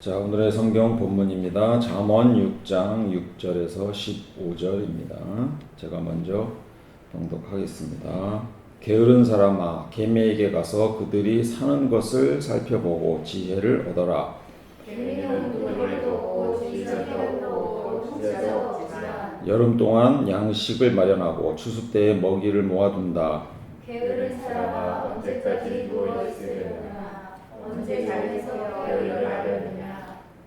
자, 오늘의 성경 본문입니다. 잠언 6장 6절에서 15절입니다. 제가 먼저 봉독하겠습니다. 게으른 사람아, 계매에게 가서 그들이 사는 것을 살펴보고 지혜를 얻어라. 계매는 돈을 돕고 지혜를 얻고 지혜도 없지만 여름 동안 양식을 마련하고 추수 때에 먹이를 모아둔다. 게으른 사람아, 언제까지 누워있으려느냐? 언제 잠에서 깨어를 하려느냐?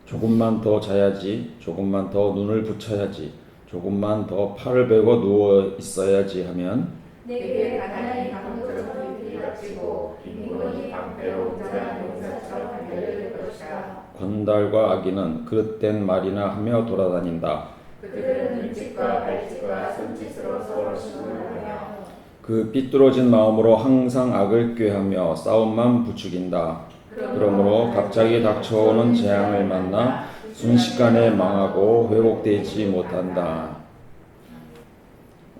조금만 더 자야지, 조금만 더 눈을 붙여야지, 조금만 더 팔을 베고 누워 있어야지 하면 내게 가난이 강도처럼 뒤덮이고 빈곤이 방패로 자란 용사처럼 달려들 것이다. 건달과 아기는 그릇된 말이나 하며 돌아다닌다. 그들은 눈짓과 발짓과 손짓으로 서로 신문하며 그 삐뚤어진 마음으로 항상 악을 꾀하며 싸움만 부추긴다. 그러므로 갑자기 닥쳐오는 재앙을 만나 순식간에 망하고 회복되지 못한다.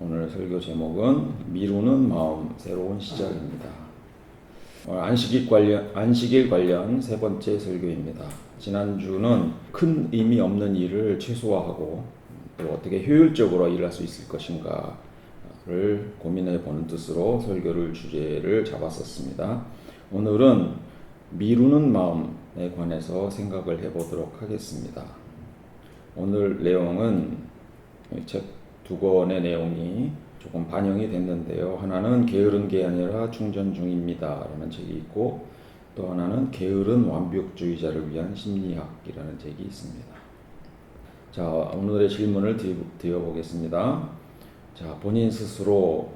오늘 설교 제목은 미루는 마음, 새로운 시작입니다. 안식일 관련 세 번째 설교입니다. 지난주는 큰 의미 없는 일을 최소화하고 또 어떻게 효율적으로 일할 수 있을 것인가를 고민해 보는 뜻으로 설교를 주제를 잡았었습니다. 오늘은 미루는 마음에 관해서 생각을 해보도록 하겠습니다. 오늘 내용은 책 두 권의 내용이 조금 반영이 됐는데요. 하나는 게으른 게 아니라 충전 중입니다 라는 책이 있고, 또 하나는 게으른 완벽주의자를 위한 심리학이라는 책이 있습니다. 자, 오늘의 질문을 드려보겠습니다. 자, 본인 스스로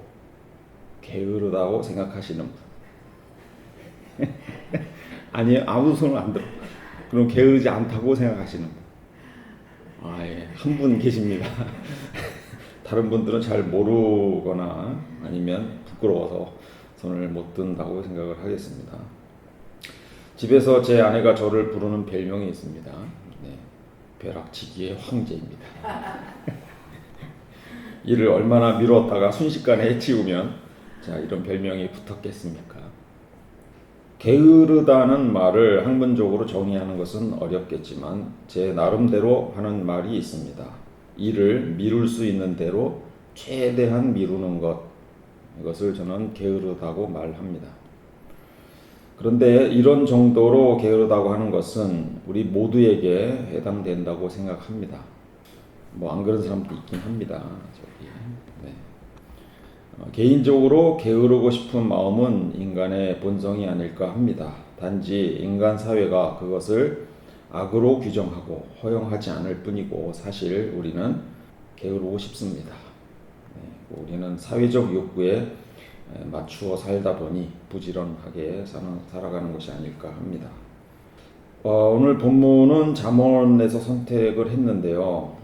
게으르다고 생각하시는 분? 아니, 아무 손을 안 들어. 그럼 게으르지 않다고 생각하시는 분? 예, 한 분 계십니다. 다른 분들은 잘 모르거나 아니면 부끄러워서 손을 못 든다고 생각을 하겠습니다. 집에서 제 아내가 저를 부르는 별명이 있습니다. 네, 벼락치기의 황제입니다. 일을 얼마나 미뤘다가 순식간에 해치우면 자, 이런 별명이 붙었겠습니까? 게으르다는 말을 학문적으로 정의하는 것은 어렵겠지만 제 나름대로 하는 말이 있습니다. 일을 미룰 수 있는 대로 최대한 미루는 것, 이것을 저는 게으르다고 말합니다. 그런데 이런 정도로 게으르다고 하는 것은 우리 모두에게 해당된다고 생각합니다. 뭐 안 그런 사람도 있긴 합니다. 저기. 네. 개인적으로 게으르고 싶은 마음은 인간의 본성이 아닐까 합니다. 단지 인간 사회가 그것을 악으로 규정하고 허용하지 않을 뿐이고, 사실 우리는 게으르고 싶습니다. 우리는 사회적 욕구에 맞추어 살다 보니 부지런하게 살아가는 것이 아닐까 합니다. 오늘 본문은 잠언에서 선택을 했는데요.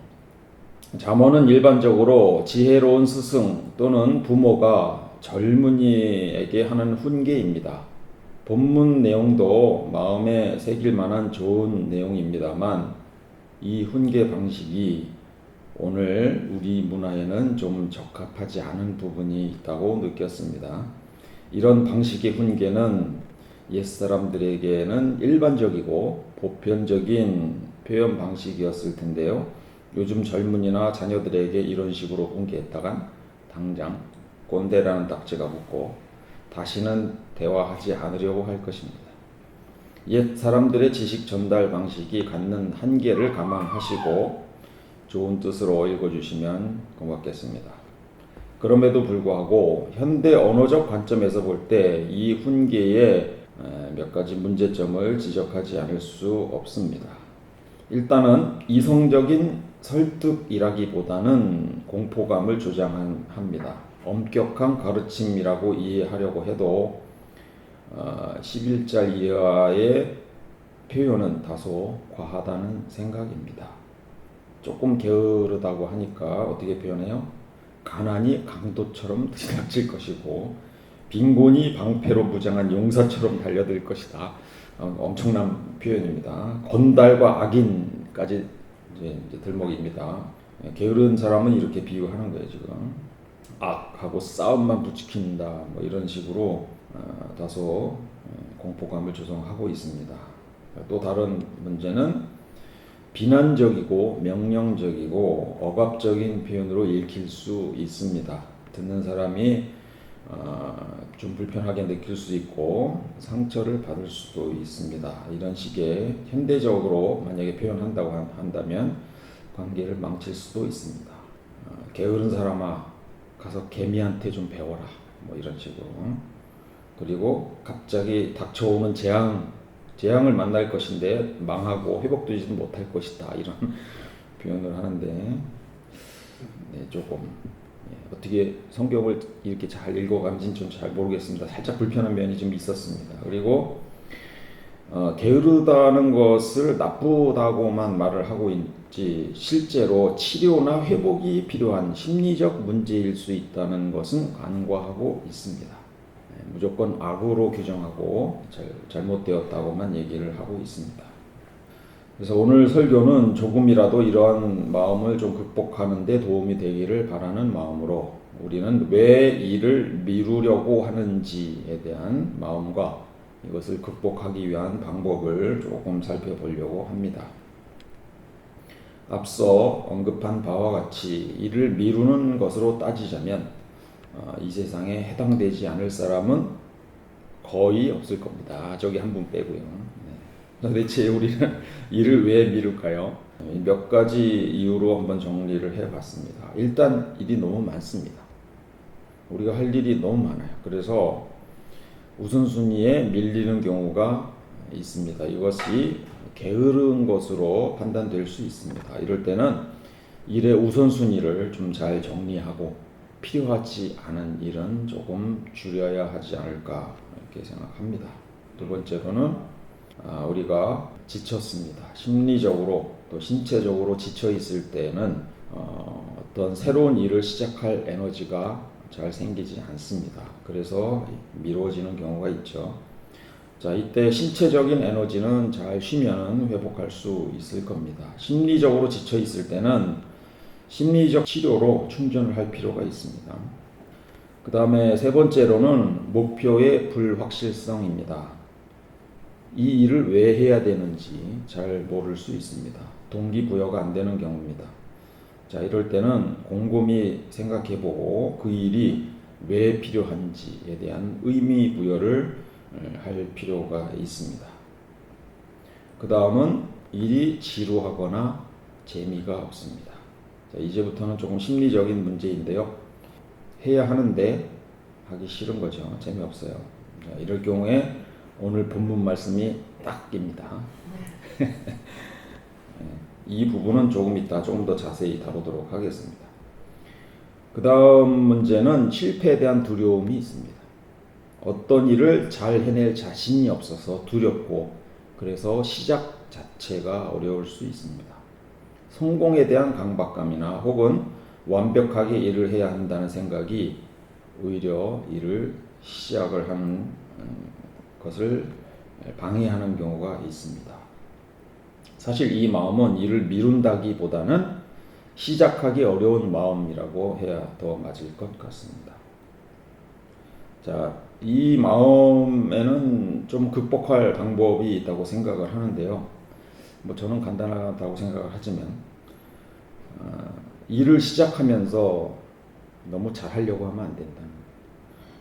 잠언은 일반적으로 지혜로운 스승 또는 부모가 젊은이에게 하는 훈계입니다. 본문 내용도 마음에 새길 만한 좋은 내용입니다만 이 훈계 방식이 오늘 우리 문화에는 좀 적합하지 않은 부분이 있다고 느꼈습니다. 이런 방식의 훈계는 옛사람들에게는 일반적이고 보편적인 표현 방식이었을 텐데요. 요즘 젊은이나 자녀들에게 이런 식으로 훈계했다간 당장 꼰대라는 딱지가 붙고 다시는 대화하지 않으려고 할 것입니다. 옛 사람들의 지식 전달 방식이 갖는 한계를 감안하시고 좋은 뜻으로 읽어주시면 고맙겠습니다. 그럼에도 불구하고 현대 언어적 관점에서 볼 때 이 훈계에 몇 가지 문제점을 지적하지 않을 수 없습니다. 일단은 이성적인 설득이라기보다는 공포감을 조장합니다. 엄격한 가르침이라고 이해하려고 해도 11절 이하의 표현은 다소 과하다는 생각입니다. 조금 게으르다고 하니까 어떻게 표현해요? 가난이 강도처럼 들이닥칠 것이고 빈곤이 방패로 무장한 용사처럼 달려들 것이다. 엄청난 표현입니다. 건달과 악인까지 이제 들먹입니다. 게으른 사람은 이렇게 비유하는 거예요, 지금. 악하고 싸움만 부추긴다, 뭐 이런 식으로 다소 공포감을 조성하고 있습니다. 또 다른 문제는 비난적이고 명령적이고 억압적인 표현으로 읽힐 수 있습니다. 듣는 사람이 좀 불편하게 느낄 수 있고 상처를 받을 수도 있습니다. 이런 식의 현대적으로 만약에 표현한다고 한다면 관계를 망칠 수도 있습니다. 게으른 사람아 가서 개미한테 좀 배워라, 뭐 이런 식으로. 그리고 갑자기 닥쳐오는 재앙을 만날 것인데 망하고 회복되지도 못할 것이다, 이런 표현을 하는데, 네, 조금 어떻게 성경을 이렇게 잘 읽어가는지는 좀 잘 모르겠습니다. 살짝 불편한 면이 좀 있었습니다. 그리고 게으르다는 것을 나쁘다고만 말을 하고 있지, 실제로 치료나 회복이 필요한 심리적 문제일 수 있다는 것은 간과하고 있습니다. 무조건 악으로 규정하고 잘못되었다고만 얘기를 하고 있습니다. 그래서 오늘 설교는 조금이라도 이러한 마음을 좀 극복하는 데 도움이 되기를 바라는 마음으로 우리는 왜 일을 미루려고 하는지에 대한 마음과 이것을 극복하기 위한 방법을 조금 살펴보려고 합니다. 앞서 언급한 바와 같이 일을 미루는 것으로 따지자면 이 세상에 해당되지 않을 사람은 거의 없을 겁니다. 저기 한 분 빼고요. 도대체 우리는 일을 왜 미룰까요? 몇 가지 이유로 한번 정리를 해봤습니다. 일단 일이 너무 많습니다. 우리가 할 일이 너무 많아요. 그래서 우선순위에 밀리는 경우가 있습니다. 이것이 게으른 것으로 판단될 수 있습니다. 이럴 때는 일의 우선순위를 좀 잘 정리하고 필요하지 않은 일은 조금 줄여야 하지 않을까 이렇게 생각합니다. 두 번째로는 우리가 지쳤습니다. 심리적으로 또 신체적으로 지쳐 있을 때는 어떤 새로운 일을 시작할 에너지가 잘 생기지 않습니다. 그래서 미뤄지는 경우가 있죠. 자, 이때 신체적인 에너지는 잘 쉬면 회복할 수 있을 겁니다. 심리적으로 지쳐 있을 때는 심리적 치료로 충전을 할 필요가 있습니다. 그 다음에 세 번째로는 목표의 불확실성입니다. 이 일을 왜 해야 되는지 잘 모를 수 있습니다. 동기부여가 안 되는 경우입니다. 자, 이럴 때는 곰곰이 생각해보고 그 일이 왜 필요한지에 대한 의미 부여를 할 필요가 있습니다. 그 다음은 일이 지루하거나 재미가 없습니다. 자, 이제부터는 조금 심리적인 문제인데요. 해야 하는데 하기 싫은 거죠. 재미없어요. 자, 이럴 경우에 오늘 본문 말씀이 딱 깁니다. 이 부분은 조금 이따 조금 더 자세히 다루도록 하겠습니다. 그 다음 문제는 실패에 대한 두려움이 있습니다. 어떤 일을 잘 해낼 자신이 없어서 두렵고 그래서 시작 자체가 어려울 수 있습니다. 성공에 대한 강박감이나 혹은 완벽하게 일을 해야 한다는 생각이 오히려 일을 시작을 하는 것을 방해하는 경우가 있습니다. 사실 이 마음은 일을 미룬다기보다는 시작하기 어려운 마음이라고 해야 더 맞을 것 같습니다. 자, 이 마음에는 좀 극복할 방법이 있다고 생각을 하는데요. 저는 간단하다고 생각을 하지만 일을 시작하면서 너무 잘하려고 하면 안 된다.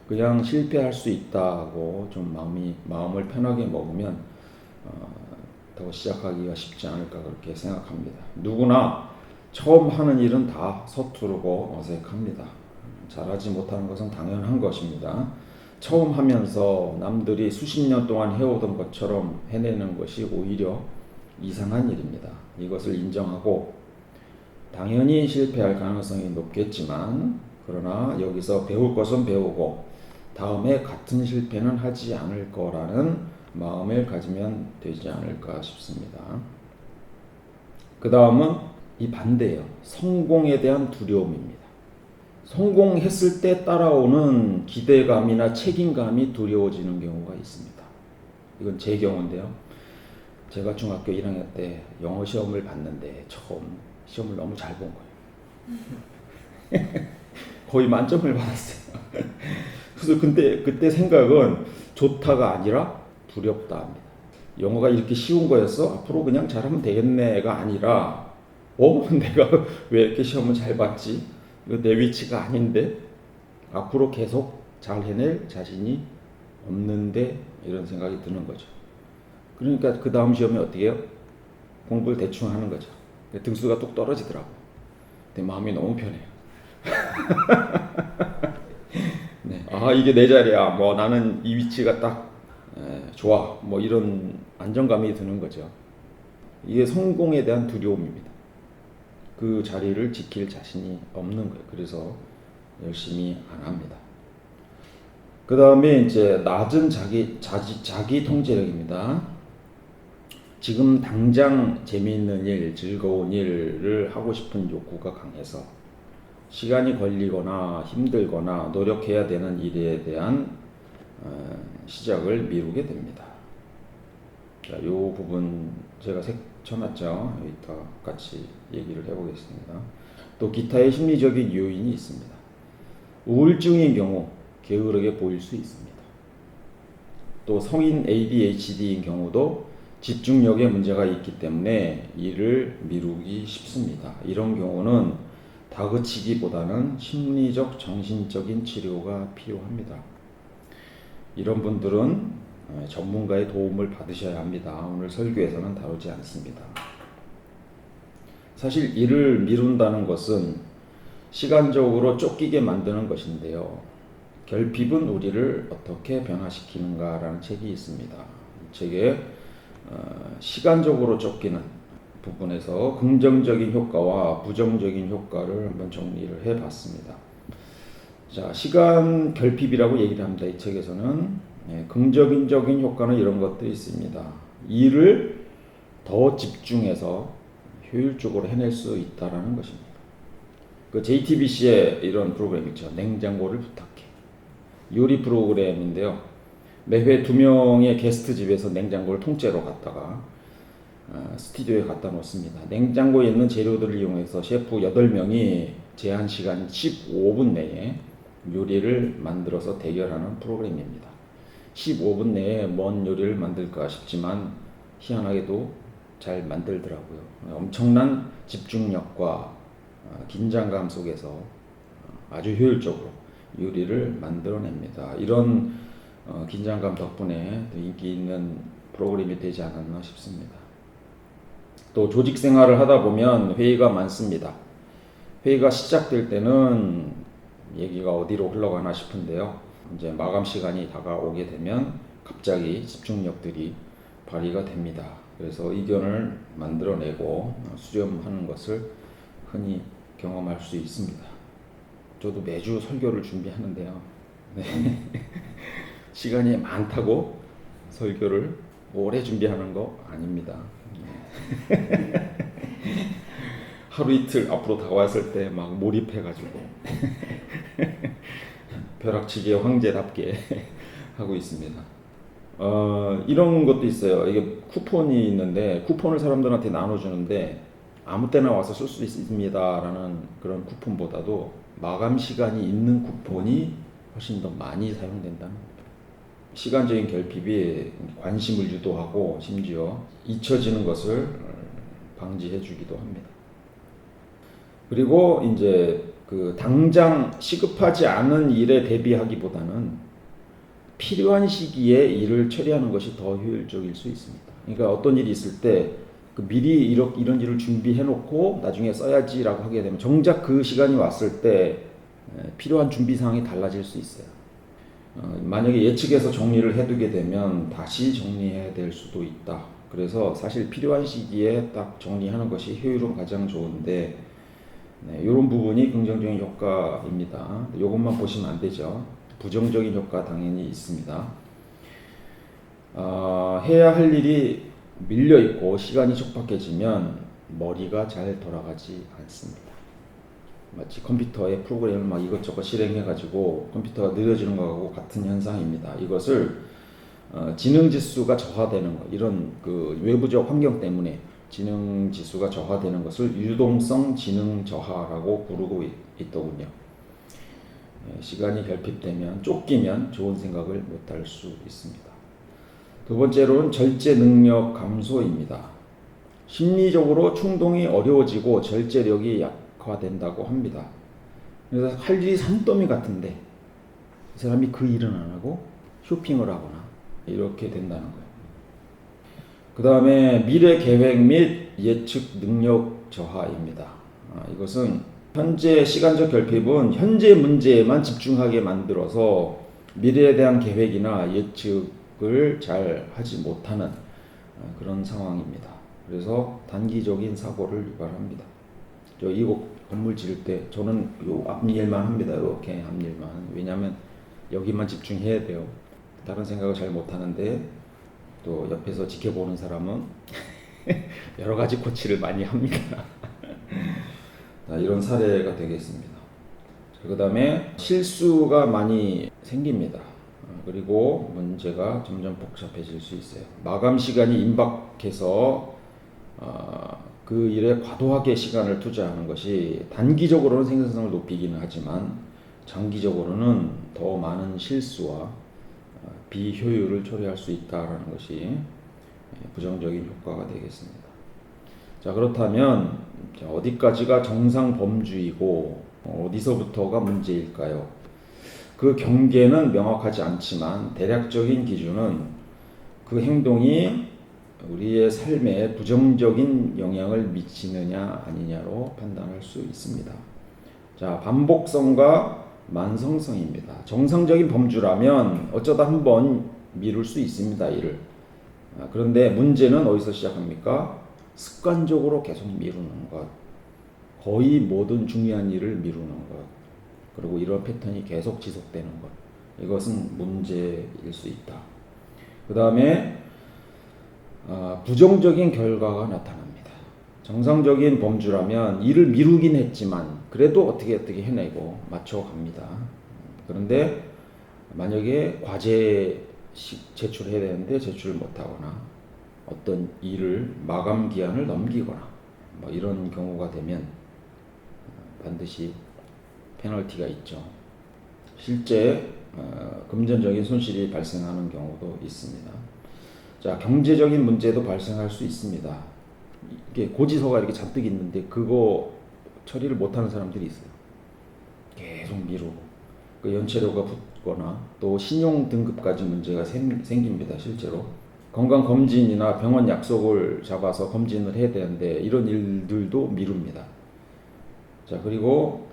그냥 실패할 수 있다고 좀 마음을 편하게 먹으면 더 시작하기가 쉽지 않을까 그렇게 생각합니다. 누구나 처음 하는 일은 다 서투르고 어색합니다. 잘하지 못하는 것은 당연한 것입니다. 처음 하면서 남들이 수십 년 동안 해오던 것처럼 해내는 것이 오히려 이상한 일입니다. 이것을 인정하고 당연히 실패할 가능성이 높겠지만 그러나 여기서 배울 것은 배우고 다음에 같은 실패는 하지 않을 거라는 마음을 가지면 되지 않을까 싶습니다. 그 다음은 이 반대예요. 성공에 대한 두려움입니다. 성공했을 때 따라오는 기대감이나 책임감이 두려워지는 경우가 있습니다. 이건 제 경우인데요. 제가 중학교 1학년 때 영어 시험을 봤는데 처음 시험을 너무 잘 본 거예요. 거의 만점을 받았어요. 그래서 그때 생각은 좋다가 아니라 두렵다 합니다. 영어가 이렇게 쉬운 거였어? 앞으로 그냥 잘하면 되겠네가 아니라 내가 왜 이렇게 시험을 잘 봤지? 이거 내 위치가 아닌데 앞으로 계속 잘 해낼 자신이 없는데 이런 생각이 드는 거죠. 그러니까 그 다음 시험에 어떻게 해요? 공부를 대충 하는 거죠. 등수가 뚝 떨어지더라고. 근데 마음이 너무 편해요. 네. 아, 이게 내 자리야. 뭐 나는 이 위치가 딱 좋아. 뭐 이런 안정감이 드는 거죠. 이게 성공에 대한 두려움입니다. 그 자리를 지킬 자신이 없는 거예요. 그래서 열심히 안 합니다. 그 다음에 이제 낮은 자기 통제력입니다. 지금 당장 재미있는 일, 즐거운 일을 하고 싶은 욕구가 강해서 시간이 걸리거나 힘들거나 노력해야 되는 일에 대한 시작을 미루게 됩니다. 자, 이 부분 제가 쳐놨죠. 이따 같이 얘기를 해보겠습니다. 또 기타의 심리적인 요인이 있습니다. 우울증인 경우 게으르게 보일 수 있습니다. 또 성인 ADHD인 경우도 집중력에 문제가 있기 때문에 일을 미루기 쉽습니다. 이런 경우는 다그치기보다는 심리적, 정신적인 치료가 필요합니다. 이런 분들은 전문가의 도움을 받으셔야 합니다. 오늘 설교에서는 다루지 않습니다. 사실 일을 미룬다는 것은 시간적으로 쫓기게 만드는 것인데요. 결핍은 우리를 어떻게 변화시키는가라는 책이 있습니다. 이 책에 시간적으로 쫓기는 부분에서 긍정적인 효과와 부정적인 효과를 한번 정리를 해봤습니다. 자, 시간 결핍이라고 얘기를 합니다. 이 책에서는 긍정적인 효과는 이런 것들이 있습니다. 일을 더 집중해서 효율적으로 해낼 수 있다라는 것입니다. 그 JTBC의 이런 프로그램 있죠. 냉장고를 부탁해. 요리 프로그램인데요. 매회 2명의 게스트 집에서 냉장고를 통째로 갖다가 스튜디오에 갖다 놓습니다. 냉장고에 있는 재료들을 이용해서 셰프 8명이 제한 시간 15분 내에 요리를 만들어서 대결하는 프로그램입니다. 15분 내에 뭔 요리를 만들까 싶지만 희한하게도 잘 만들더라고요. 엄청난 집중력과 긴장감 속에서 아주 효율적으로 요리를 만들어냅니다. 이런 긴장감 덕분에 인기 있는 프로그램이 되지 않았나 싶습니다. 또 조직 생활을 하다 보면 회의가 많습니다. 회의가 시작될 때는 얘기가 어디로 흘러가나 싶은데요. 이제 마감 시간이 다가오게 되면 갑자기 집중력들이 발휘가 됩니다. 그래서 의견을 만들어내고 수렴하는 것을 흔히 경험할 수 있습니다. 저도 매주 설교를 준비하는데요. 네. 시간이 많다고 설교를 오래 준비하는 거 아닙니다. 하루 이틀 앞으로 다가왔을 때 막 몰입해가지고 벼락치기의 황제답게 하고 있습니다. 이런 것도 있어요. 이게 쿠폰이 있는데 쿠폰을 사람들한테 나눠주는데 아무 때나 와서 쓸 수 있습니다라는 그런 쿠폰보다도 마감 시간이 있는 쿠폰이 훨씬 더 많이 사용된다는 겁니다. 시간적인 결핍이 관심을 유도하고 심지어 잊혀지는 것을 방지해 주기도 합니다. 그리고 이제 그 당장 시급하지 않은 일에 대비하기보다는 필요한 시기에 일을 처리하는 것이 더 효율적일 수 있습니다. 그러니까 어떤 일이 있을 때 그 미리 이런 일을 준비해 놓고 나중에 써야지라고 하게 되면 정작 그 시간이 왔을 때 필요한 준비 사항이 달라질 수 있어요. 만약에 예측해서 정리를 해두게 되면 다시 정리해야 될 수도 있다. 그래서 사실 필요한 시기에 딱 정리하는 것이 효율은 가장 좋은데 이런 부분이 긍정적인 효과입니다. 이것만 보시면 안 되죠. 부정적인 효과 당연히 있습니다. 해야 할 일이 밀려있고 시간이 촉박해지면 머리가 잘 돌아가지 않습니다. 마치 컴퓨터의 프로그램을 막 이것저것 실행해가지고 컴퓨터가 느려지는 것하고 같은 현상입니다. 이것을 지능지수가 저하되는 것, 이런 그 외부적 환경 때문에 지능지수가 저하되는 것을 유동성 지능 저하라고 부르고 있더군요. 시간이 결핍되면 쫓기면 좋은 생각을 못할 수 있습니다. 두 번째로는 절제 능력 감소입니다. 심리적으로 충동이 어려워지고 절제력이 약화된다고 합니다. 그래서 할 일이 산더미 같은데 이 사람이 그 일은 안 하고 쇼핑을 하거나 이렇게 된다는 거예요. 그 다음에 미래 계획 및 예측 능력 저하입니다. 이것은 현재 시간적 결핍은 현재 문제에만 집중하게 만들어서 미래에 대한 계획이나 예측을 잘 하지 못하는 그런 상황입니다. 그래서 단기적인 사고를 유발합니다. 이거 건물 지을 때 저는 요 앞일만 합니다. 이렇게 앞일만. 왜냐하면 여기만 집중해야 돼요. 다른 생각을 잘 못하는데 또 옆에서 지켜보는 사람은 여러 가지 코치를 많이 합니다. 이런 사례가 되겠습니다. 그 다음에 실수가 많이 생깁니다. 그리고 문제가 점점 복잡해질 수 있어요. 마감 시간이 임박해서 그 일에 과도하게 시간을 투자하는 것이 단기적으로는 생산성을 높이기는 하지만 장기적으로는 더 많은 실수와 비효율을 초래할 수 있다는 것이 부정적인 효과가 되겠습니다. 자, 그렇다면 어디까지가 정상 범주이고 어디서부터가 문제일까요? 그 경계는 명확하지 않지만 대략적인 기준은 그 행동이 우리의 삶에 부정적인 영향을 미치느냐 아니냐로 판단할 수 있습니다. 자, 반복성과 만성성입니다. 정상적인 범주라면 어쩌다 한번 미룰 수 있습니다, 일을. 그런데 문제는 어디서 시작합니까? 습관적으로 계속 미루는 것, 거의 모든 중요한 일을 미루는 것, 그리고 이런 패턴이 계속 지속되는 것, 이것은 문제일 수 있다. 그 다음에 부정적인 결과가 나타납니다. 정상적인 범주라면 일을 미루긴 했지만 그래도 어떻게 해내고 맞춰갑니다. 그런데 만약에 과제 제출해야 되는데 제출을 못하거나 어떤 일을 마감 기한을 넘기거나 이런 경우가 되면 반드시 페널티가 있죠. 실제 금전적인 손실이 발생하는 경우도 있습니다. 자, 경제적인 문제도 발생할 수 있습니다. 이게 고지서가 이렇게 잔뜩 있는데 그거 처리를 못하는 사람들이 있어요. 계속 미루고 그 연체료가 붙거나 또 신용 등급까지 문제가 생깁니다. 실제로 건강검진이나 병원 약속을 잡아서 검진을 해야 되는데 이런 일들도 미룹니다. 자, 그리고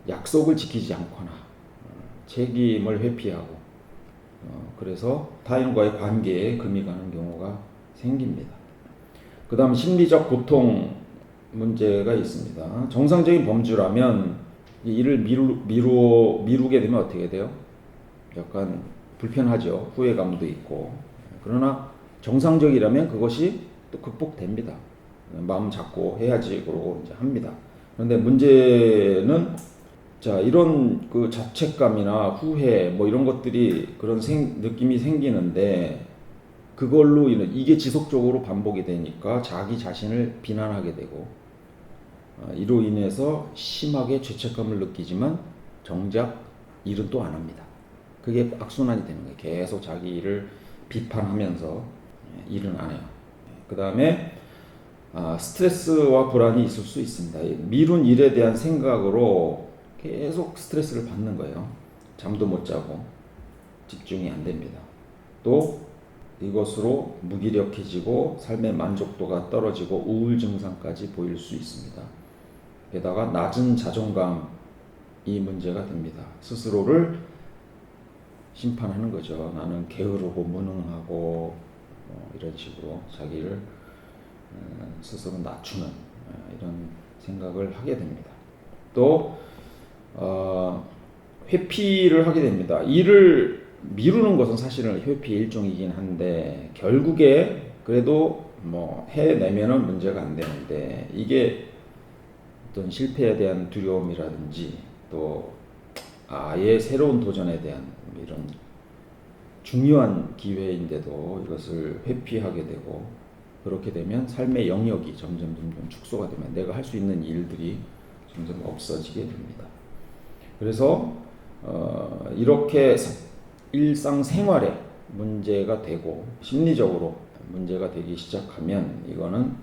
약속을 지키지 않거나 책임을 회피하고 그래서 타인과의 관계에 금이 가는 경우가 생깁니다. 그 다음 심리적 고통 문제가 있습니다. 정상적인 범주라면 이 일을 미루게 되면 어떻게 돼요? 약간 불편하죠. 후회감도 있고. 그러나 정상적이라면 그것이 또 극복됩니다. 마음 잡고 해야지 그러고 이제 합니다. 그런데 문제는 자, 이런 그 자책감이나 후회 이런 것들이 그런 느낌이 생기는데 그걸로 이게 지속적으로 반복이 되니까 자기 자신을 비난하게 되고 이로 인해서 심하게 죄책감을 느끼지만 정작 일은 또 안 합니다. 그게 악순환이 되는 거예요. 계속 자기 일을 비판하면서 일은 안 해요. 그 다음에 스트레스와 불안이 있을 수 있습니다. 미룬 일에 대한 생각으로 계속 스트레스를 받는 거예요. 잠도 못 자고 집중이 안 됩니다. 또 이것으로 무기력해지고 삶의 만족도가 떨어지고 우울 증상까지 보일 수 있습니다. 게다가 낮은 자존감이 문제가 됩니다. 스스로를 심판하는 거죠. 나는 게으르고 무능하고 이런 식으로 자기를 스스로 낮추는 이런 생각을 하게 됩니다. 또 회피를 하게 됩니다. 일을 미루는 것은 사실은 회피의 일종이긴 한데 결국에 그래도 해내면은 문제가 안 되는데 이게 어떤 실패에 대한 두려움이라든지 또 아예 새로운 도전에 대한 이런 중요한 기회인데도 이것을 회피하게 되고 그렇게 되면 삶의 영역이 점점 축소가 되면 내가 할 수 있는 일들이 점점 없어지게 됩니다. 그래서 이렇게 일상생활에 문제가 되고 심리적으로 문제가 되기 시작하면 이거는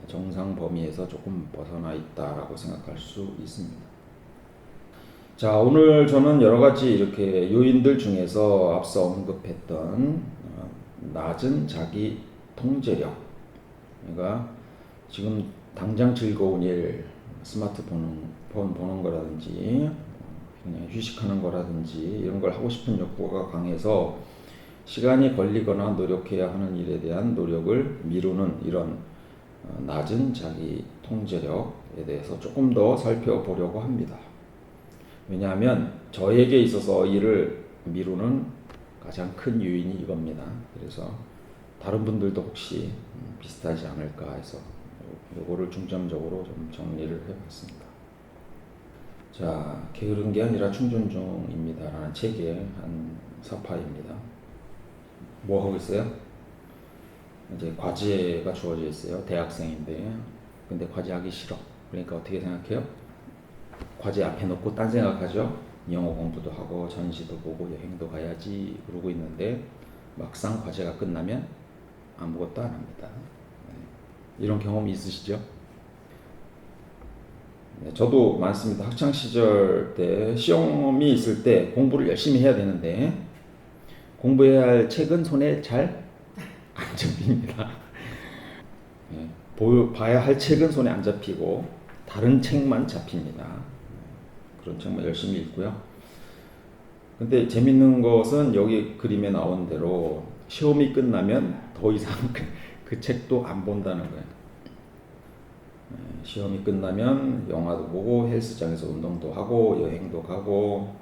정상 범위에서 조금 벗어나 있다라고 생각할 수 있습니다. 자, 오늘 저는 여러 가지 이렇게 요인들 중에서 앞서 언급했던 낮은 자기 통제력, 그러니까 지금 당장 즐거운 일, 스마트폰 보는 거라든지 그냥 휴식하는 거라든지 이런 걸 하고 싶은 욕구가 강해서 시간이 걸리거나 노력해야 하는 일에 대한 노력을 미루는 이런 낮은 자기 통제력에 대해서 조금 더 살펴보려고 합니다. 왜냐하면 저에게 있어서 일을 미루는 가장 큰 요인이 이겁니다. 그래서 다른 분들도 혹시 비슷하지 않을까 해서 요거를 중점적으로 좀 정리를 해봤습니다. 자, 게으른 게 아니라 충전 중입니다 라는 책의 한 사파입니다. 뭐 하고 있어요? 이제 과제가 주어져 있어요. 대학생인데 근데 과제 하기 싫어. 그러니까 어떻게 생각해요? 과제 앞에 놓고 딴 생각하죠. 영어 공부도 하고 전시도 보고 여행도 가야지 그러고 있는데 막상 과제가 끝나면 아무것도 안 합니다. 이런 경험 있으시죠? 네, 저도 많습니다. 학창 시절 때 시험이 있을 때 공부를 열심히 해야 되는데 공부해야 할 책은 손에 잘 안 잡힙니다. 네, 봐야 할 책은 손에 안 잡히고 다른 책만 잡힙니다. 그런 책만 열심히 읽고요. 근데 재밌는 것은 여기 그림에 나온 대로 시험이 끝나면 더 이상 그 책도 안 본다는 거예요. 시험이 끝나면 영화도 보고 헬스장에서 운동도 하고 여행도 가고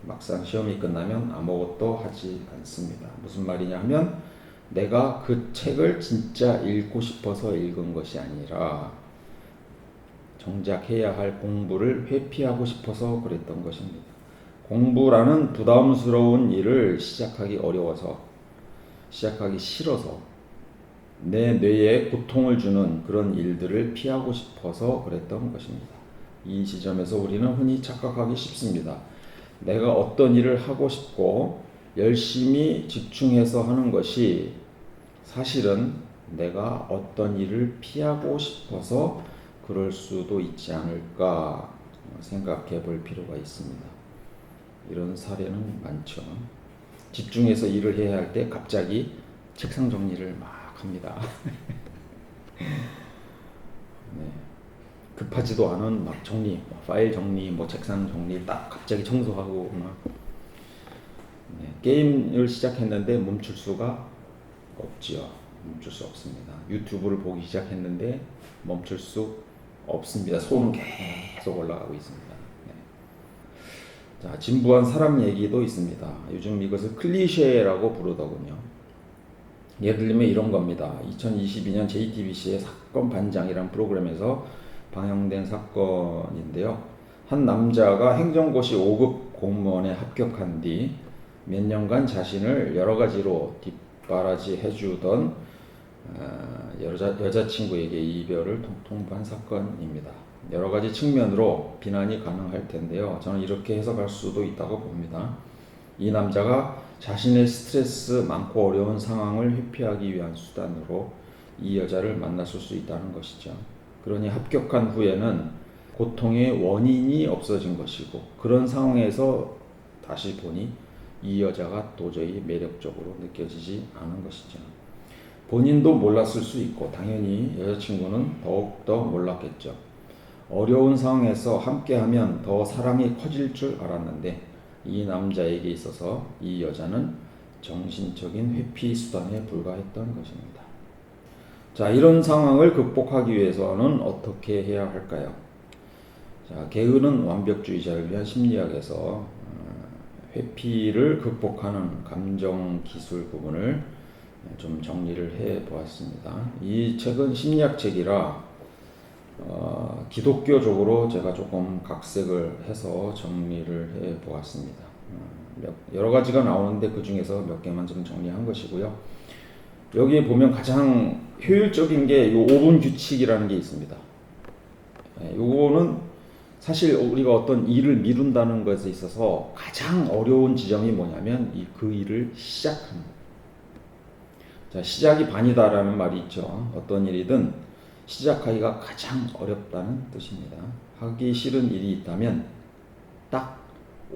막상 시험이 끝나면 아무것도 하지 않습니다. 무슨 말이냐 하면 내가 그 책을 진짜 읽고 싶어서 읽은 것이 아니라 정작 해야 할 공부를 회피하고 싶어서 그랬던 것입니다. 공부라는 부담스러운 일을 시작하기 어려워서, 시작하기 싫어서, 내 뇌에 고통을 주는 그런 일들을 피하고 싶어서 그랬던 것입니다. 이 지점에서 우리는 흔히 착각하기 쉽습니다. 내가 어떤 일을 하고 싶고 열심히 집중해서 하는 것이 사실은 내가 어떤 일을 피하고 싶어서 그럴 수도 있지 않을까 생각해 볼 필요가 있습니다. 이런 사례는 많죠. 집중해서 일을 해야 할 때 갑자기 책상 정리를 막 합니다. 네. 급하지도 않은 막 정리, 파일 정리, 뭐 책상 정리 딱 갑자기 청소하고 막 네. 게임을 시작했는데 멈출 수가 없지요. 멈출 수 없습니다. 유튜브를 보기 시작했는데 멈출 수 없습니다. 손은 계속 올라가고 있습니다. 네. 자, 진부한 사람 얘기도 있습니다. 요즘 이것을 클리셰라고 부르더군요. 예를 들면 이런 겁니다. 2022년 JTBC의 사건 반장이라는 프로그램에서 방영된 사건인데요. 한 남자가 행정고시 5급 공무원에 합격한 뒤 몇 년간 자신을 여러 가지로 뒷바라지 해주던 여자친구에게 이별을 통보한 사건입니다. 여러 가지 측면으로 비난이 가능할 텐데요. 저는 이렇게 해석할 수도 있다고 봅니다. 이 남자가 자신의 스트레스 많고 어려운 상황을 회피하기 위한 수단으로 이 여자를 만났을 수 있다는 것이죠. 그러니 합격한 후에는 고통의 원인이 없어진 것이고 그런 상황에서 다시 보니 이 여자가 도저히 매력적으로 느껴지지 않은 것이죠. 본인도 몰랐을 수 있고 당연히 여자친구는 더욱더 몰랐겠죠. 어려운 상황에서 함께하면 더 사랑이 커질 줄 알았는데 이 남자에게 있어서 이 여자는 정신적인 회피 수단에 불과했던 것입니다. 자, 이런 상황을 극복하기 위해서는 어떻게 해야 할까요? 자, 게으른 완벽주의자를 위한 심리학에서 회피를 극복하는 감정 기술 부분을 좀 정리를 해 보았습니다. 이 책은 심리학 책이라 기독교적으로 제가 조금 각색을 해서 정리를 해 보았습니다. 여러 가지가 나오는데 그 중에서 몇 개만 좀 정리한 것이고요. 여기에 보면 가장 효율적인 게 이 5분 규칙이라는 게 있습니다. 요거는 사실 우리가 어떤 일을 미룬다는 것에 있어서 가장 어려운 지점이 뭐냐면 그 일을 시작하는 거예요. 자, 시작이 반이다라는 말이 있죠. 어떤 일이든 시작하기가 가장 어렵다는 뜻입니다. 하기 싫은 일이 있다면 딱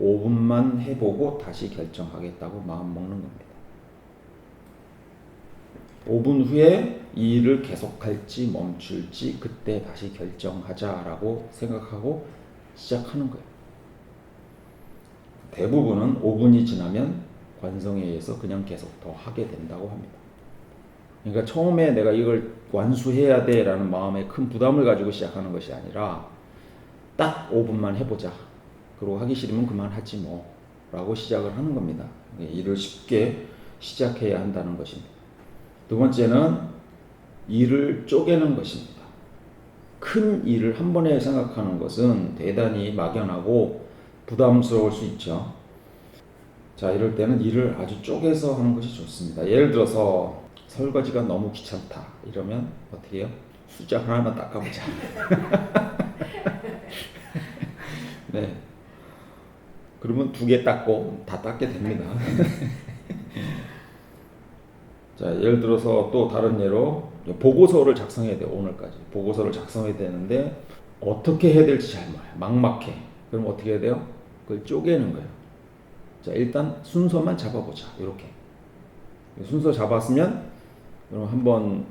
5분만 해보고 다시 결정하겠다고 마음 먹는 겁니다. 5분 후에 이 일을 계속할지 멈출지 그때 다시 결정하자라고 생각하고 시작하는 거예요. 대부분은 5분이 지나면 관성에 의해서 그냥 계속 더 하게 된다고 합니다. 그러니까 처음에 내가 이걸 완수해야 돼 라는 마음에 큰 부담을 가지고 시작하는 것이 아니라 딱 5분만 해보자. 그리고 하기 싫으면 그만하지 뭐 라고 시작을 하는 겁니다. 일을 쉽게 시작해야 한다는 것입니다. 두 번째는 일을 쪼개는 것입니다. 큰 일을 한 번에 생각하는 것은 대단히 막연하고 부담스러울 수 있죠. 자, 이럴 때는 일을 아주 쪼개서 하는 것이 좋습니다. 예를 들어서 설거지가 너무 귀찮다 이러면 어떻게 해요? 수저 하나만 닦아보자. 네. 그러면 2개 닦고 다 닦게 됩니다. 자, 예를 들어서 또 다른 예로 보고서를 작성해야 돼요. 오늘까지 보고서를 작성해야 되는데 어떻게 해야 될지 잘 몰라요. 막막해. 그럼 어떻게 해야 돼요? 그걸 쪼개는 거예요. 자, 일단 순서만 잡아보자. 이렇게 순서 잡았으면 그럼 한번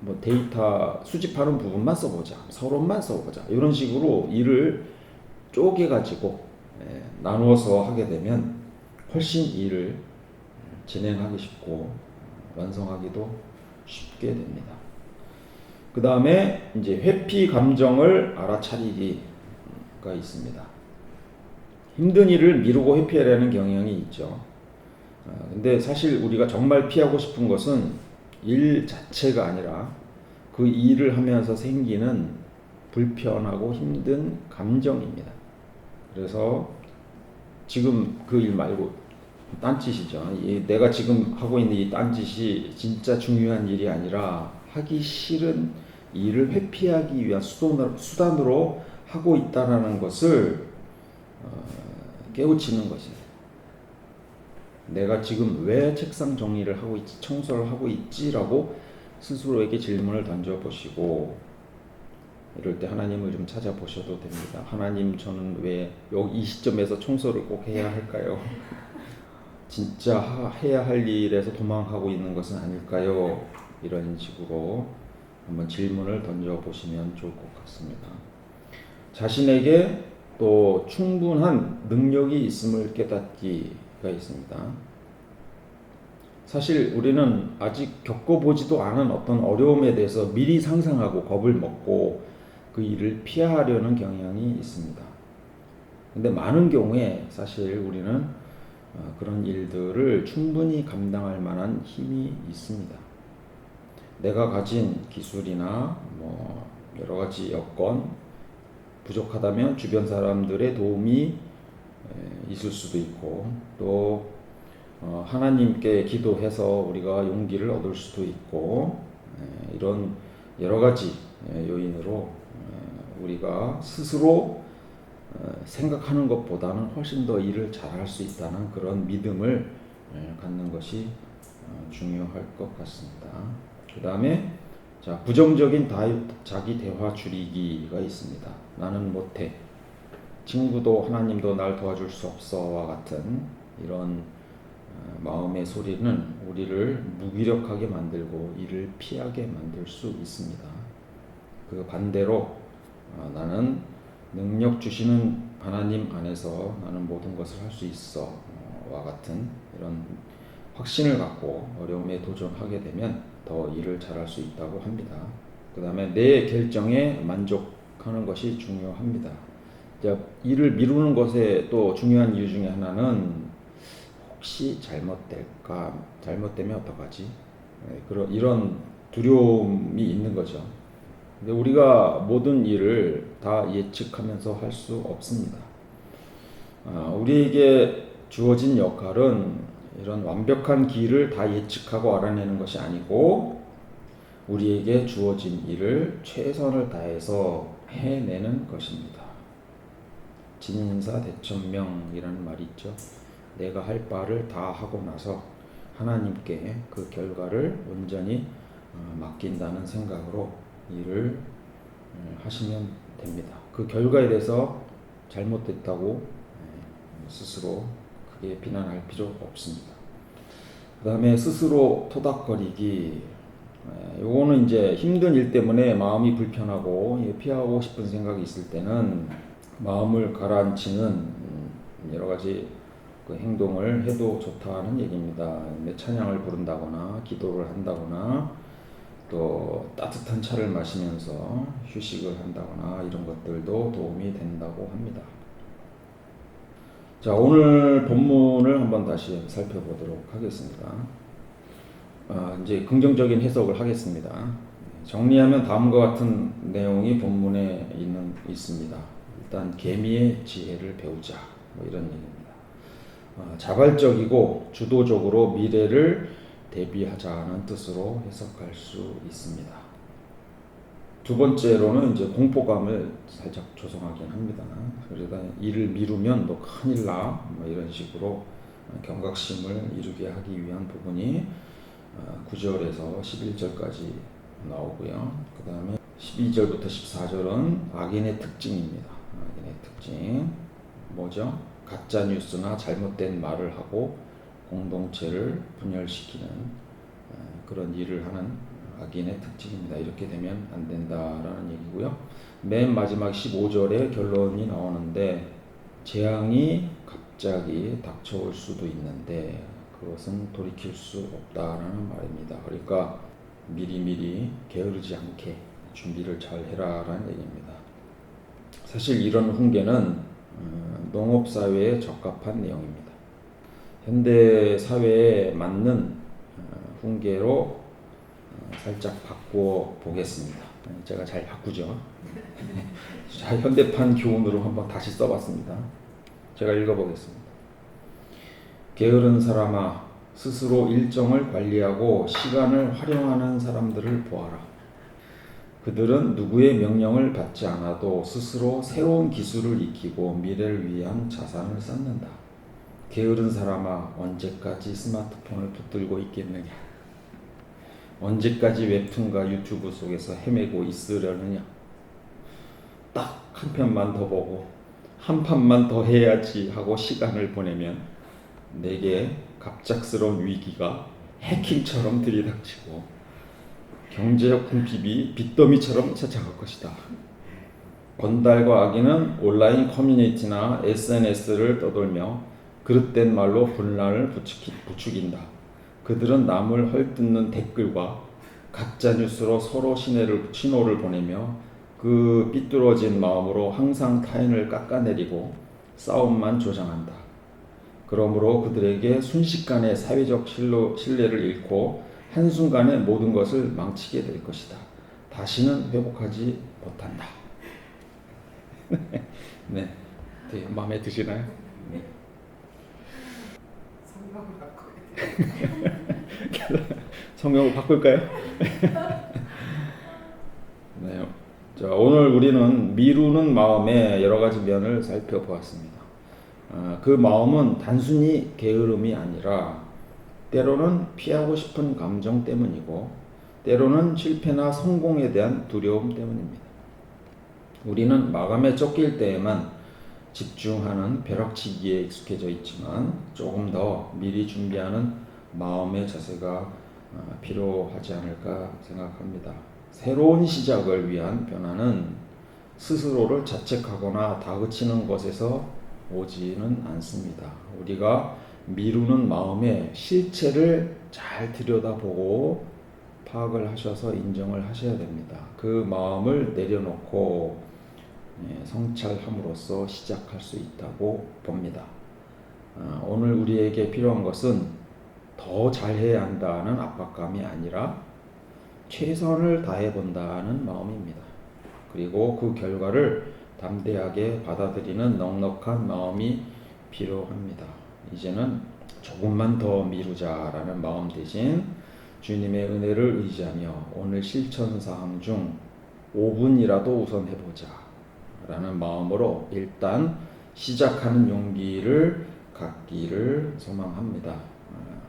뭐 데이터 수집하는 부분만 써보자. 서론만 써보자. 이런 식으로 일을 쪼개가지고 나누어서 하게 되면 훨씬 일을 진행하기 쉽고 완성하기도 쉽게 됩니다. 그 다음에 이제 회피 감정을 알아차리기가 있습니다. 힘든 일을 미루고 회피하려는 경향이 있죠. 근데 사실 우리가 정말 피하고 싶은 것은 일 자체가 아니라 그 일을 하면서 생기는 불편하고 힘든 감정입니다. 그래서 지금 그 일 말고 딴짓이죠. 내가 지금 하고 있는 이 딴짓이 진짜 중요한 일이 아니라 하기 싫은 일을 회피하기 위한 수단으로 하고 있다는 것을 깨우치는 것입니다. 내가 지금 왜 책상 정리를 하고 있지, 청소를 하고 있지라고 스스로에게 질문을 던져보시고 이럴 때 하나님을 좀 찾아보셔도 됩니다. 하나님, 저는 왜 여기 이 시점에서 청소를 꼭 해야 할까요? 진짜 해야 할 일에서 도망하고 있는 것은 아닐까요? 이런 식으로 한번 질문을 던져보시면 좋을 것 같습니다. 자신에게 또 충분한 능력이 있음을 깨닫기가 있습니다. 사실 우리는 아직 겪어보지도 않은 어떤 어려움에 대해서 미리 상상하고 겁을 먹고 그 일을 피하려는 경향이 있습니다. 근데 많은 경우에 사실 우리는 그런 일들을 충분히 감당할 만한 힘이 있습니다. 내가 가진 기술이나 뭐 여러 가지 여건, 부족하다면 주변 사람들의 도움이 있을 수도 있고 또 하나님께 기도해서 우리가 용기를 얻을 수도 있고 이런 여러 가지 요인으로 우리가 스스로 생각하는 것보다는 훨씬 더 일을 잘할 수 있다는 그런 믿음을 갖는 것이 중요할 것 같습니다. 그 다음에 자, 부정적인 자기 대화 줄이기가 있습니다. 나는 못해. 친구도 하나님도 날 도와줄 수 없어와 같은 이런 마음의 소리는 우리를 무기력하게 만들고 이를 피하게 만들 수 있습니다. 그 반대로 나는 능력 주시는 하나님 안에서 나는 모든 것을 할 수 있어 와 같은 이런 확신을 갖고 어려움에 도전하게 되면 더 일을 잘할 수 있다고 합니다. 그 다음에 내 결정에 만족하는 것이 중요합니다. 일을 미루는 것에 또 중요한 이유 중에 하나는 혹시 잘못될까? 잘못되면 어떡하지? 이런 두려움이 있는 거죠. 근데 우리가 모든 일을 다 예측하면서 할 수 없습니다. 우리에게 주어진 역할은 이런 완벽한 길을 다 예측하고 알아내는 것이 아니고 우리에게 주어진 일을 최선을 다해서 해내는 것입니다. 진인사 대천명이라는 말이 있죠. 내가 할 바를 다 하고 나서 하나님께 그 결과를 온전히 맡긴다는 생각으로 일을 하시면 됩니다. 그 결과에 대해서 잘못됐다고 스스로 크게 비난할 필요 없습니다. 그 다음에 스스로 토닥거리기. 요거는 이제 힘든 일 때문에 마음이 불편하고 피하고 싶은 생각이 있을 때는 마음을 가라앉히는 여러 가지 그 행동을 해도 좋다는 얘기입니다. 찬양을 부른다거나 기도를 한다거나 또 따뜻한 차를 마시면서 휴식을 한다거나 이런 것들도 도움이 된다고 합니다. 자, 오늘 본문을 한번 다시 살펴보도록 하겠습니다. 이제 긍정적인 해석을 하겠습니다. 정리하면 다음과 같은 내용이 본문에 있습니다. 일단 개미의 지혜를 배우자, 뭐 이런 얘기입니다. 자발적이고 주도적으로 미래를 대비하자는 뜻으로 해석할 수 있습니다. 두 번째로는 이제 공포감을 살짝 조성하긴 합니다. 그러다 일을 미루면 너 큰일 나, 뭐 이런 식으로 경각심을 이루게 하기 위한 부분이 9절에서 11절까지 나오고요. 그 다음에 12절부터 14절은 악인의 특징입니다. 악인의 특징 뭐죠? 가짜 뉴스나 잘못된 말을 하고 공동체를 분열시키는 그런 일을 하는 악인의 특징입니다. 이렇게 되면 안 된다라는 얘기고요. 맨 마지막 15절에 결론이 나오는데 재앙이 갑자기 닥쳐올 수도 있는데 그것은 돌이킬 수 없다라는 말입니다. 그러니까 미리미리 게으르지 않게 준비를 잘 해라라는 얘기입니다. 사실 이런 훈계는 농업사회에 적합한 내용입니다. 현대 사회에 맞는 훈계로 살짝 바꾸어 보겠습니다. 제가 잘 바꾸죠. 자, 현대판 교훈으로 한번 다시 써봤습니다. 제가 읽어보겠습니다. 게으른 사람아, 스스로 일정을 관리하고 시간을 활용하는 사람들을 보아라. 그들은 누구의 명령을 받지 않아도 스스로 새로운 기술을 익히고 미래를 위한 자산을 쌓는다. 게으른 사람아, 언제까지 스마트폰을 붙들고 있겠느냐? 언제까지 웹툰과 유튜브 속에서 헤매고 있으려느냐? 딱 한 편만 더 보고 한 판만 더 해야지 하고 시간을 보내면 내게 갑작스러운 위기가 해킹처럼 들이닥치고 경제적 궁핍이 빚더미처럼 찾아갈 것이다. 건달과 악인은 온라인 커뮤니티나 SNS를 떠돌며 그릇된 말로 분란을 부추긴다. 그들은 남을 헐뜯는 댓글과 가짜 뉴스로 서로 신호를 보내며 그 삐뚤어진 마음으로 항상 타인을 깎아내리고 싸움만 조장한다. 그러므로 그들에게 순식간에 사회적 신뢰를 잃고 한순간에 모든 것을 망치게 될 것이다. 다시는 회복하지 못한다. 네, 되게 마음에 드시나요? 네. 성경을 바꿀까요? 네. 자, 오늘 우리는 미루는 마음의 여러 가지 면을 살펴보았습니다. 그 마음은 단순히 게으름이 아니라 때로는 피하고 싶은 감정 때문이고 때로는 실패나 성공에 대한 두려움 때문입니다. 우리는 마감에 쫓길 때에만 집중하는 벼락치기에 익숙해져 있지만 조금 더 미리 준비하는 마음의 자세가 필요하지 않을까 생각합니다. 새로운 시작을 위한 변화는 스스로를 자책하거나 다그치는 것에서 오지는 않습니다. 우리가 미루는 마음의 실체를 잘 들여다보고 파악을 하셔서 인정을 하셔야 됩니다. 그 마음을 내려놓고 성찰함으로써 시작할 수 있다고 봅니다. 오늘 우리에게 필요한 것은 더 잘해야 한다는 압박감이 아니라 최선을 다해본다는 마음입니다. 그리고 그 결과를 담대하게 받아들이는 넉넉한 마음이 필요합니다. 이제는 조금만 더 미루자라는 마음 대신 주님의 은혜를 의지하며 오늘 실천사항 중 5분이라도 우선 해보자 라는 마음으로 일단 시작하는 용기를 갖기를 소망합니다.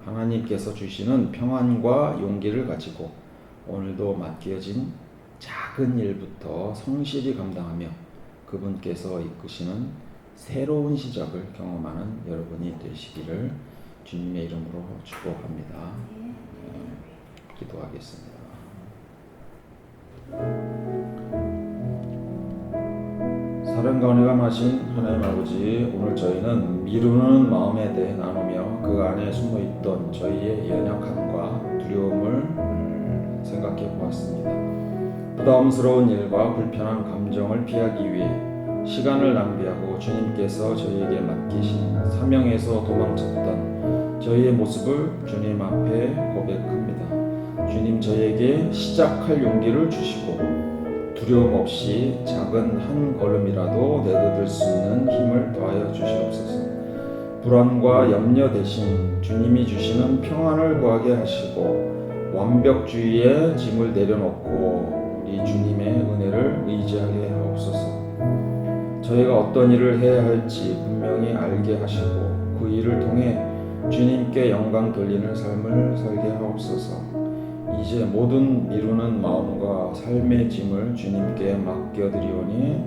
하나님께서 주시는 평안과 용기를 가지고 오늘도 맡겨진 작은 일부터 성실히 감당하며 그분께서 이끄시는 새로운 시작을 경험하는 여러분이 되시기를 주님의 이름으로 축복합니다. 기도하겠습니다. 사랑과 은혜가 많으신 하나님 아버지, 오늘 저희는 미루는 마음에 대해 나누며 그 안에 숨어있던 저희의 연약함과 두려움을 생각해 보았습니다. 부담스러운 일과 불편한 감정을 피하기 위해 시간을 낭비하고 주님께서 저희에게 맡기신 사명에서 도망쳤던 저희의 모습을 주님 앞에 고백합니다. 주님, 저희에게 시작할 용기를 주시고 두려움 없이 작은 한 걸음이라도 내딛을 수 있는 힘을 더하여 주시옵소서. 불안과 염려 대신 주님이 주시는 평안을 구하게 하시고 완벽주의의 짐을 내려놓고 우리 주님의 은혜를 의지하게 하옵소서. 저희가 어떤 일을 해야 할지 분명히 알게 하시고 그 일을 통해 주님께 영광 돌리는 삶을 살게 하옵소서. 이제 모든 미루는 마음과 삶의 짐을 주님께 맡겨드리오니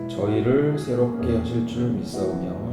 저희를 새롭게 하실 줄 믿사오며